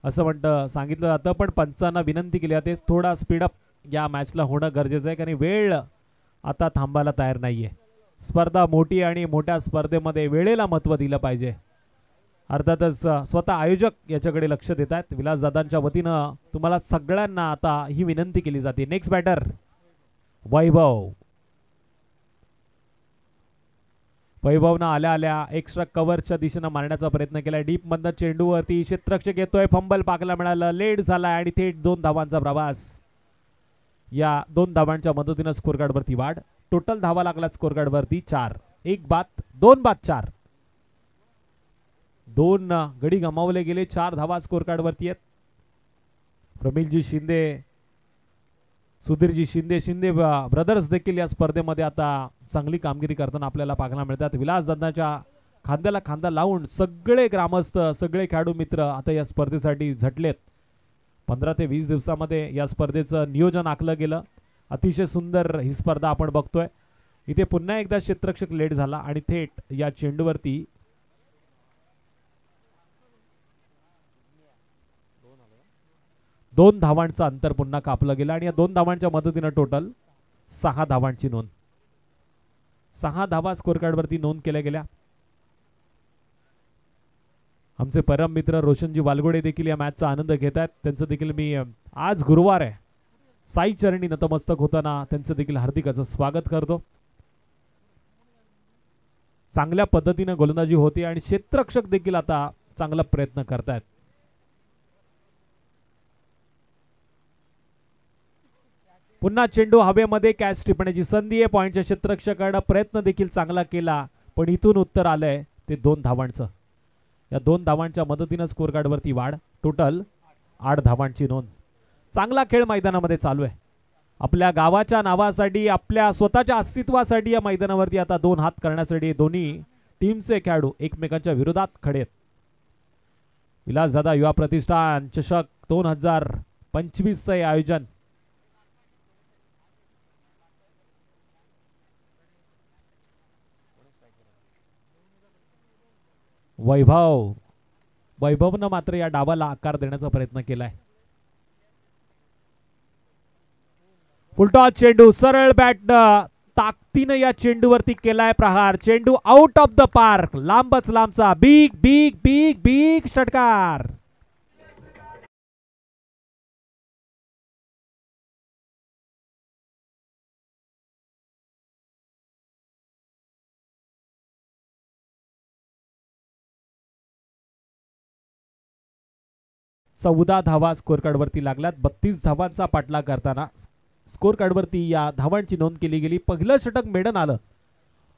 असं म्हणतं सांगितलं जातं. पण पंचांना विनंती केली जाते थोडा स्पीडअप या मॅचला होणं गरजेचं आहे कारण वेळ आता थांबायला तयार नाहीये. स्पर्धा मोठी आणि मोठ्या स्पर्धेमध्ये वेळेला महत्त्व दिलं पाहिजे. अर्थातच स्वतः आयोजक याच्याकडे लक्ष देत आहेत. विलासदादांच्या वतीनं तुम्हाला सगळ्यांना आता ही विनंती केली जाते. नेक्स्ट बॅटर वैभव. वैभवनं आल्या आल्या एक्स्ट्रा कव्हरच्या दिशेनं मारण्याचा प्रयत्न केला. डीप मधनं चेंडूवरती क्षेत्ररक्षक येतोय. फंबल पाहायला मिळालं. लेट झाला आणि थेट 2 धावांचा प्रवास. या 2 धावांच्या मदतीनं स्कोर कार्ड वरती वाढ. टोटल धावा लागला स्कोर कार्ड वरती 4. 1 बाद 2 बाद 4. 2 गडी गमावले गेले. 4 धावा स्कोर कार्ड वरती आहेत. प्रमिलजी शिंदे सुधीरजी शिंदे ब्रदर्स देखील या स्पर्धेमध्ये आता चांगली कामगिरी करताना आपल्याला पाहायला मिळतात. विलासदादांच्या खांद्याला खांदा लावून सगळे ग्रामस्थ सगळे खेळाडू मित्र आता या स्पर्धेसाठी झटलेत. 15 ते 20 दिवसामध्ये या स्पर्धेचं नियोजन आखलं गेलं. अतिशय सुंदर ही स्पर्धा आपण बघतोय. इथे पुन्हा एकदा क्षेत्ररक्षक लेट झाला आणि थेट या चेंडूवरती दोन धावांचं अंतर पुन्हा कापलं गेलं आणि या 2 धावांच्या मदतीनं टोटल 6 धावांची नोंद. 6 धावा स्कोर कार्ड वरती नोंद केल्या गेल्या. आमचे परम मित्र रोशनजी वालगोडे देखील या मॅचचा आनंद घेत आहेत. त्यांचं देखील मी आज गुरुवार आहे साई चरणी नतमस्तक होताना त्यांचं देखील हार्दिक असं स्वागत करतो. चांगल्या पद्धतीने गोलंदाजी होते आणि क्षेत्ररक्षक देखील आता चांगला प्रयत्न करतायत. पुन्हा चेंडू हवेमध्ये कॅच टिपण्याची संधी आहे. पॉइंटच्या क्षेत्ररक्षकाने प्रयत्न देखील चांगला केला पण इथून उत्तर आलंय ते 2 धावांचं. या 2 धावांच्या मदतीनं स्कोर कार्ड वरती वाढ. टोटल 8 धावांची नोंद. चांगला खेळ मैदानामध्ये चालू आहे. आपल्या गावाच्या नावासाठी आपल्या स्वतःच्या अस्तित्वासाठी या मैदानावरती आता 2 हात करण्यासाठी दोन्ही टीमचे खेळाडू एकमेकांच्या विरोधात खडे आहेत. विलासदादा युवा प्रतिष्ठान चषक 2025 चे आयोजन. वैभवनं मात्र या डावाला आकार देण्याचा प्रयत्न केलाय. फुलटॉस चेंडू सरळ बॅट ताकदीनं या चेंडूवरती केलाय प्रहार. चेंडू आउट ऑफ द पार्क. लांबच लांबचा बिग बिग बिग बिग षटकार. चौदा धावा स्कोर कार्ड वरती लागल्यात. 32 धावांचा पाठलाग करताना स्कोर कार्ड वरती या धावांची नोंद केली गेली. पहिलं षटक मेडन आलं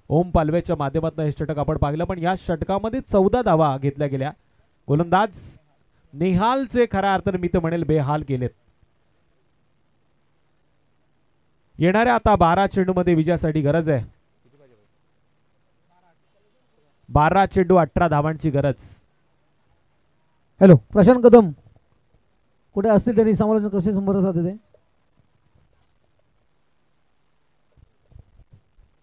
ओम पालवेच्या माध्यमातून. हे षटक आपण पाहिलं पण या षटकामध्ये 14 धावा घेतल्या गेल्या. गोलंदाज नेहालचे खऱ्या अर्थाने मी तर म्हणेल बेहाल केलेत. येणाऱ्या आता 12 चेंडू मध्ये विजयासाठी गरज आहे. 12 चेंडू 18 धावांची गरज. हॅलो प्रशांत कदम कुठे असतील त्यांनी समालोचन कसे संपर्क साधते.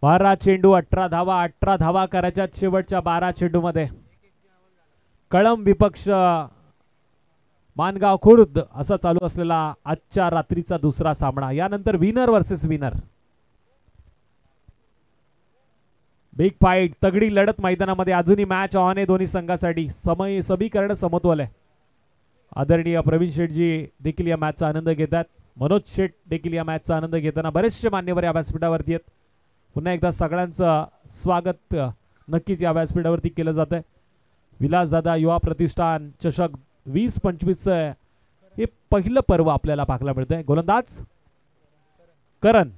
12 चेंडू 18 धावा. 18 धावा करायच्या शेवटच्या 12 चेंडू मध्ये. कळंब विपक्ष मानगाव खुर्द असा चालू असलेला आजच्या रात्रीचा दुसरा सामना. यानंतर winner versus winner. Big fight तगडी लढत मैदानामध्ये अजूनही मॅच ऑन आहे दोन्ही संघासाठी. समीकरण समतोल आहे. आदरणीय प्रवीण शेठजी देखील या मॅचचा आनंद घेतात. मनोज शेठ देखील या मॅचचा आनंद घेताना बरेचसे मान्यवर या व्यासपीठावरती आहेत. पुन्हा एकदा सगळ्यांचं स्वागत नक्कीच या व्यासपीठावरती केलं जात आहे. विलासदादा युवा प्रतिष्ठान चषक 2025 हे पहिलं पर्व आपल्याला पाहायला मिळतंय. गोलंदाज करण.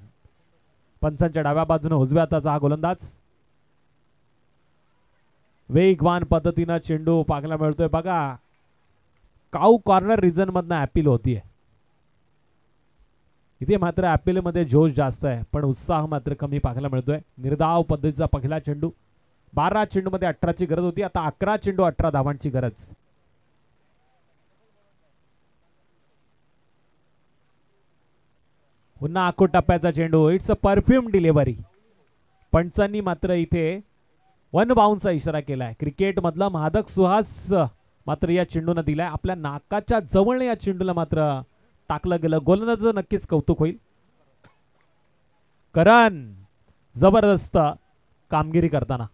पंचांच्या डाव्या बाजूने उजव्या हाताचा हा गोलंदाज. वेगवान पद्धतीनं चेंडू पाहायला मिळतोय. बघा काऊ कॉर्नर रिजन मधनं अपील होतीये. इथे मात्र अपील मध्ये जोश जास्त आहे पण उत्साह मात्र कमी पाहायला मिळतोय. निर्धाव पद्धतीचा पहिला चेंडू. 12 चेंडू मध्ये 18 ची गरज होती. आता 11 चेंडू 18 धावांची गरज. पुन्हा आखूड टप्प्याचा चेंडू. It's a perfume delivery. पंचांनी मात्र इथे 1 बाउन्सचा इशारा केलाय. क्रिकेट मधला मादक सुहास मात्र या चेंडूने दिलाय. आपल्या नाकाच्या जवळ या चेंडूला मात्र टाकलं गेलं. गोलंदाजाचं नक्कीच कौतुक होईल. करण जबरदस्त कामगिरी करताना.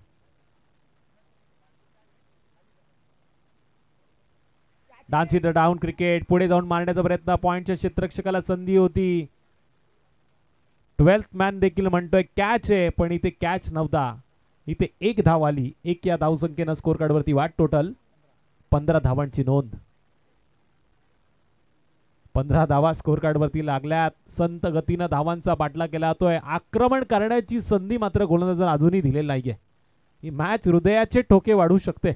Dance it down cricket. पुढे जाऊन मारण्याचा प्रयत्न. पॉइंटच्या क्षेत्ररक्षकाला संधी होती. 12th मॅन देखील म्हणतोय कॅच आहे पण इथे कॅच नव्हता. इथे 1 धाव आली. 1 या धावसंख्येनं स्कोर कार्ड वरती वाट. टोटल 15 धावांची नोंद. 15 धावा स्कोर कार्ड वरती लागल्यात. संत गतीनं धावांचा पाठलाग केला जातोय. आक्रमण करण्याची संधी मात्र गोलंदाजांना अजूनही दिलेली नाहीये. ही मॅच हृदयाचे ठोके वाढू शकते.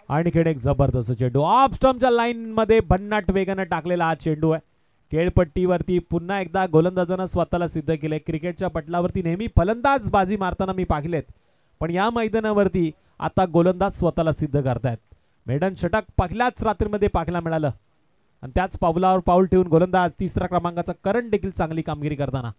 आणखीन एक जबरदस्त चेंडू. ऑफ स्टंपच्या लाईन मध्ये भन्नाट वेगाने टाकलेला हा चेंडू आहे. खेळपट्टीवरती पुन्हा एकदा गोलंदाजानं स्वतःला सिद्ध केले. क्रिकेटच्या पटलावरती नेहमी फलंदाज बाजी मारताना मी पाहिलेत पण या मैदानावरती आता गोलंदाज स्वतःला सिद्ध करतायत. मेडन षटक पहिल्याच रात्रीमध्ये पाहायला मिळालं आणि त्याच पावलावर पाऊल ठेवून गोलंदाज 3रा क्रमांकाचा करण देखील चांगली कामगिरी करताना.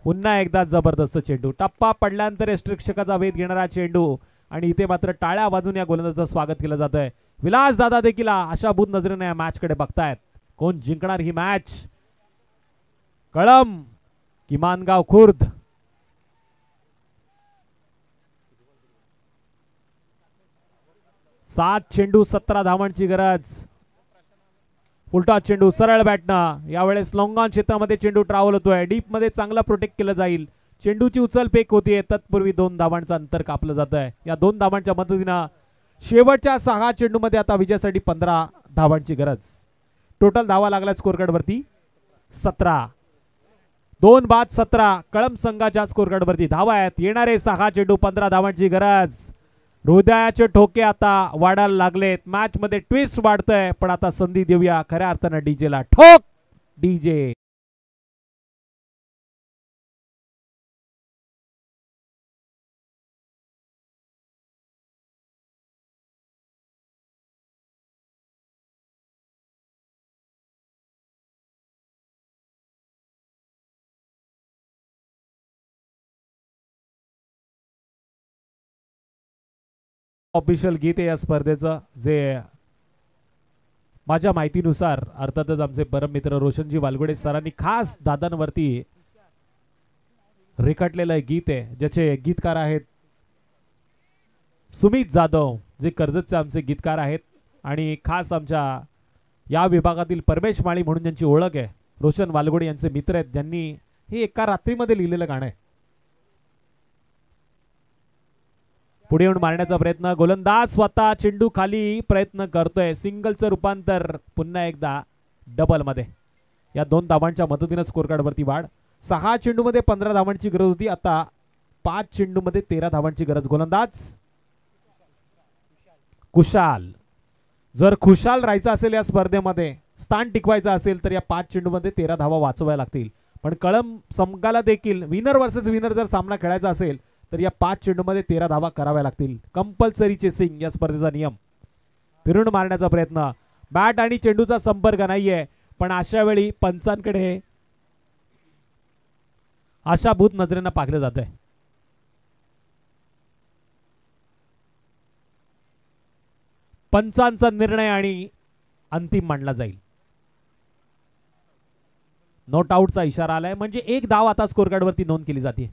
पुन्हा एकदा जबरदस्त चेंडू. टप्पा पडल्यानंतर यष्टिरक्षकाचा वेध घेणारा चेंडू आणि इथे मात्र टाळ्या वाजून या गोलंदाजाचं स्वागत केलं जात आहे. विलासदादा देखील आशाभूत नजरेने या मॅच कडे बघतायत. कोण जिंकणार ही मॅच. कळंब की मानगाव खुर्द. सात चेंडू 17 धावांची गरज. उलटा चेंडू सरळ बॅटनं. यावेळेस लॉंग ऑन क्षेत्रामध्ये चेंडू ट्रॅव्हल होतोय. डीप मध्ये चांगला प्रोटेक्ट केलं जाईल. चेंडूची उचल फेक होतीये. तत्पूर्वी 2 धावांचं अंतर कापलं जात आहे. या 2 धावांच्या मदतीनं शेवटच्या 6 चेंडू मध्ये आता विजयासाठी 15 धावांची गरज. टोटल धावा लागल्या स्कोर कार्ड वरती 17. 2 बाद 17 कळंब संघाच्या स्कोर कार्ड वरती धावा आहेत. येणारे 6 चेंडू 15 धावांची गरज. हृदयाचे ठोके आता वाढायला लागलेत. मॅच मध्ये ट्विस्ट वाढतंय पण आता संधी देऊया खऱ्या अर्थानं डीजेला. ठोक डीजे. ऑफिशियल गीत आहे या स्पर्धेचं, जे माझ्या माहितीनुसार अर्थातच आमचे परम मित्र रोशनजी वालगुडे सरांनी खास दादांवरती रेखाटलेलं गीत आहे, ज्याचे गीतकार आहेत सुमित जाधव, जे कर्जतचे आमचे गीतकार आहेत आणि खास आमच्या या विभागातील परमेश माळी म्हणून ज्यांची ओळख आहे, रोशन वालगुडे यांचे मित्र आहेत, ज्यांनी हे एका रात्रीमध्ये लिहिलेलं गाणं आहे. पुढे येऊन मारण्याचा प्रयत्न, गोलंदाज स्वतः चेंडू खाली प्रयत्न करतोय, सिंगलचं रूपांतर पुन्हा एकदा डबल मध्ये. या 2 धावांच्या मदतीने स्कोर कार्ड वरती वाढ. 6 चेंडूमध्ये 15 धावांची गरज होती, आता 5 चेंडूमध्ये 13 धावांची गरज. गोलंदाज कुशाल. जर खुशाल राहायचं असेल या स्पर्धेमध्ये, स्थान टिकवायचं असेल तर या 5 चेंडूमध्ये 13 धावा वाचवायला लागतील. पण कळम संघाला देखील विनर वर्सेस विनर जर सामना खेळायचा असेल तर या 5 चेंडूमध्ये 13 धावा कराव्या लागतील. कंपल्सरी चेसिंग या स्पर्धेचा नियम. फिरून मारण्याचा प्रयत्न, बॅट आणि चेंडूचा संपर्क नाहीये, पण अशा वेळी पंचांकडे आशाभूत नजरेनं पाहिलं जात आहे. पंचांचा निर्णय आणि अंतिम मानला जाईल. नॉट आउटचा इशारा आलाय, म्हणजे 1 धाव आता स्कोर कार्ड वरती नोंद केली जाते.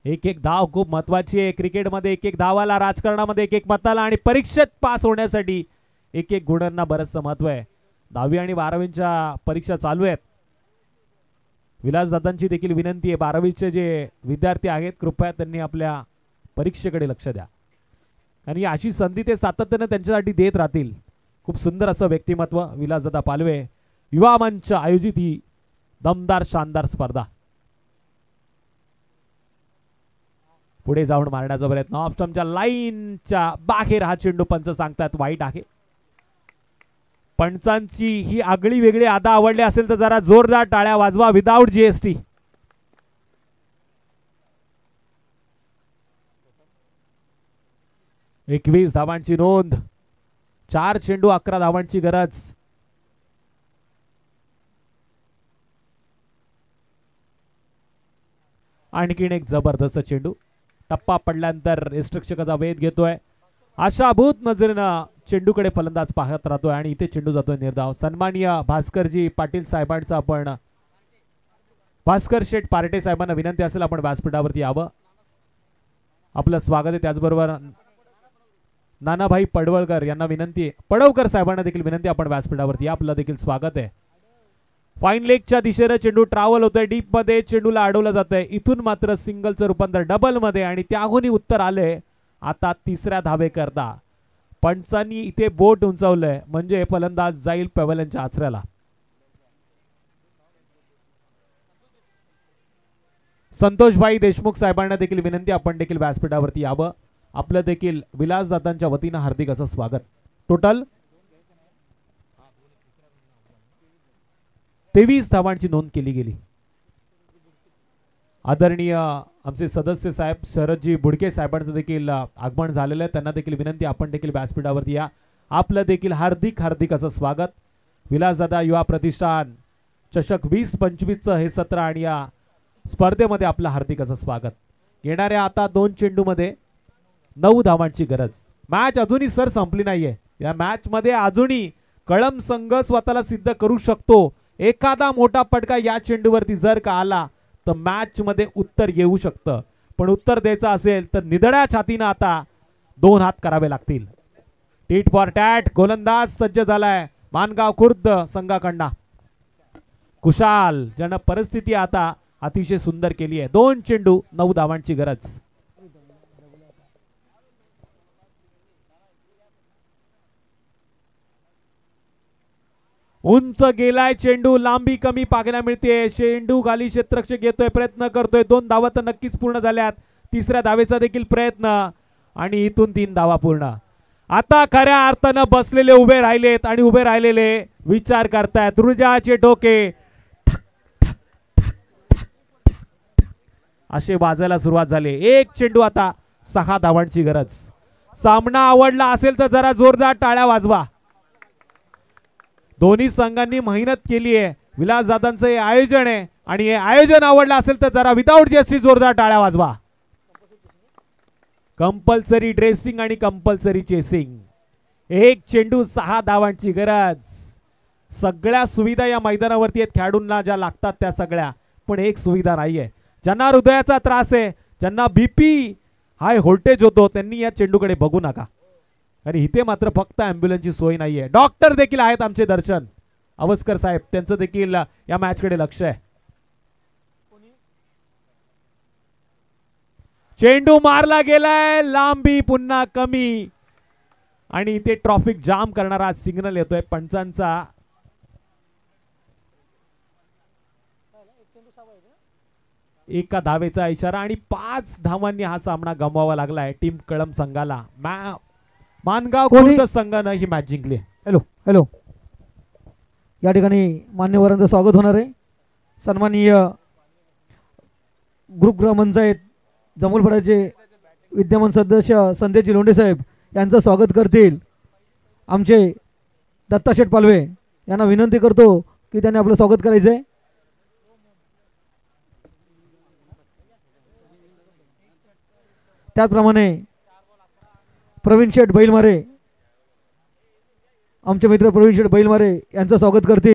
1-1 धाव खूप महत्वाची आहे क्रिकेटमध्ये. 1-1 धावाला, राजकारणामध्ये 1-1 मताला आणि परीक्षेत पास होण्यासाठी 1-1 गुणांना बरंचसं महत्व आहे. 10वी आणि 12वीच्या परीक्षा चालू आहेत. विलासदादांची देखील विनंती आहे, 12वीचे जे विद्यार्थी आहेत कृपया त्यांनी आपल्या परीक्षेकडे लक्ष द्या, आणि अशी संधी ते सातत्याने त्यांच्यासाठी देत राहतील. खूप सुंदर असं व्यक्तिमत्व विलासदादा पालवे. युवा मंच आयोजित ही दमदार शानदार स्पर्धा. पुढे जाऊन मारण्याचा प्रयत्न, ऑफ स्टंपच्या लाईनच्या बाहेर हा चेंडू पंच सांगतात वाईट आहे. पंचांची ही आगळी वेगळी आदा आवडली असेल तर जरा जोरदार टाळ्या वाजवा विदाउट जीएसटी. एकवीस धावांची नोंद, 4 चेंडू 11 धावांची गरज. आणखीन एक जबरदस्त चेंडू, टप्पा पडल्यानंतर यष्टिरक्षकाचा वेध घेतोय. आशाभूत नजरेनं चेंडूकडे फलंदाज पाहत राहतोय आणि इथे चेंडू जातोय निर्धाव. सन्माननीय भास्करजी पाटील साहेबांचा आपण भास्कर शेठ पार्टे साहेबांना विनंती असेल आपण व्यासपीठावरती यावं, आपलं स्वागत आहे. त्याचबरोबर नानाभाई पडवळकर यांना विनंती आहे, पडवकर साहेबांना देखील विनंती आपण व्यासपीठावरती या, आपलं देखील स्वागत आहे. फाईन लेगच्या दिशेने चेंडू ट्रॅव्हल होतोय, डीप मध्ये चेंडूला अडवलं जातंय. इथून मात्र सिंगलचं रूपांतर डबल मध्ये आणि त्याहूनही उत्तर आले आता 3ऱ्या धावे करता. पंचांनी इथे बोट उंचावलंय म्हणजे फलंदाज जाईल पॅव्हलियनच्या आसऱ्याला. संतोषभाई देशमुख साहेबांना देखील विनंती आपण देखील व्यासपीठावरती यावं, आपलं देखील विलासदादांच्या वतीनं हार्दिक असं स्वागत. टोटल 23 धावांची नोंद केली गेली. आदरणीय आमचे सदस्य साहेब शरदजी बुडके साहेबांचं देखील आगमन झालेलं आहे, त्यांना देखील विनंती आपण देखील व्यासपीठावरती या, आपलं देखील हार्दिक हार्दिक असं स्वागत. विलासदादा युवा प्रतिष्ठान चषक 20-25चं हे सत्र आणि या स्पर्धेमध्ये आपलं हार्दिक असं स्वागत. येणाऱ्या आता 2 चेंडूमध्ये 9 धावांची गरज. मॅच अजूनही सर संपली नाहीये. या मॅच मध्ये अजूनही कळम संघ स्वतःला सिद्ध करू शकतो. एखादा मोठा पटका या चेंडूवरती जर का आला तर मॅच मध्ये उत्तर येऊ शकतं, पण उत्तर द्यायचं असेल तर निधड्या छातीनं आता 2 हात करावे लागतील. टीट फॉर टॅट गोलंदाज सज्ज झालाय मानगाव खुर्द संघाकडनं. कुशाल ज्यानं परिस्थिती आता अतिशय सुंदर केली आहे. 2 चेंडू 9 धावांची गरज. उंच गेलाय चेंडू, लांबी कमी पाहायला मिळते. चेंडू खाली क्षेत्ररक्षक घेतोय, प्रयत्न करतोय. 2 धावा तर नक्कीच पूर्ण झाल्यात. 3ऱ्या धावेचा देखील प्रयत्न आणि इथून 3 धावा पूर्ण. आता खऱ्या अर्थानं बसलेले उभे राहिलेत आणि उभे राहिलेले विचार करतायत. ऋजाचे डोके असे वाजायला सुरुवात झाली. 1 चेंडू आता 6 धावांची गरज. सामना आवडला असेल तर जरा जोरदार टाळ्या वाजवा. दोन्ही संघांनी मेहनत केली आहे. विलासदादांचं हे आयोजन आहे आणि हे आयोजन आवडलं असेल तर जरा विदाउट जीएसटी जोरदार टाळ्या वाजवा. कंपल्सरी ड्रेसिंग आणि कंपल्सरी चेसिंग. एक चेंडू 6 धावांची गरज. सगळ्या सुविधा या मैदानावरती आहेत खेळाडूंना ज्या लागतात त्या सगळ्या, पण एक सुविधा नाहीये. ज्यांना हृदयाचा त्रास आहे, ज्यांना बीपी हाय व्होल्टेज होतो, त्यांनी या चेंडूकडे बघू नका. आणि इथे मात्र फक्त ॲम्ब्युलन्सची सोय नाहीये. डॉक्टर देखील आहेत आमचे दर्शन अवस्कर साहेब, त्यांचं देखील या मॅचकडे लक्ष आहे. चेंडू मारला गेलाय, लांबी पुन्हा कमी आणि इथे ट्रॉफिक जाम करणारा सिग्नल येतोय पंचांचा. एका धावेचा इशारा आणि 5 धावांनी हा सामना गमवावा लागलाय टीम कळम संघाला. मानगाव खुर्द संघानं ही मॅच जिंकली. हॅलो हॅलो, या ठिकाणी मान्यवरांचं स्वागत होणार आहे. सन्माननीय ग्रुप ग्रामपंचायत जमोलपडाचे विद्यमान सदस्य संदेशजी लोंढे साहेब यांचं स्वागत करतील आमचे दत्ता शेठ पालवे. यांना विनंती करतो की त्यांनी आपलं स्वागत करायचं आहे. त्याचप्रमाणे प्रवीण शेठ बैलमारे, आमचे मित्र प्रवीण शेठ बैलमारे यांचं स्वागत करतील.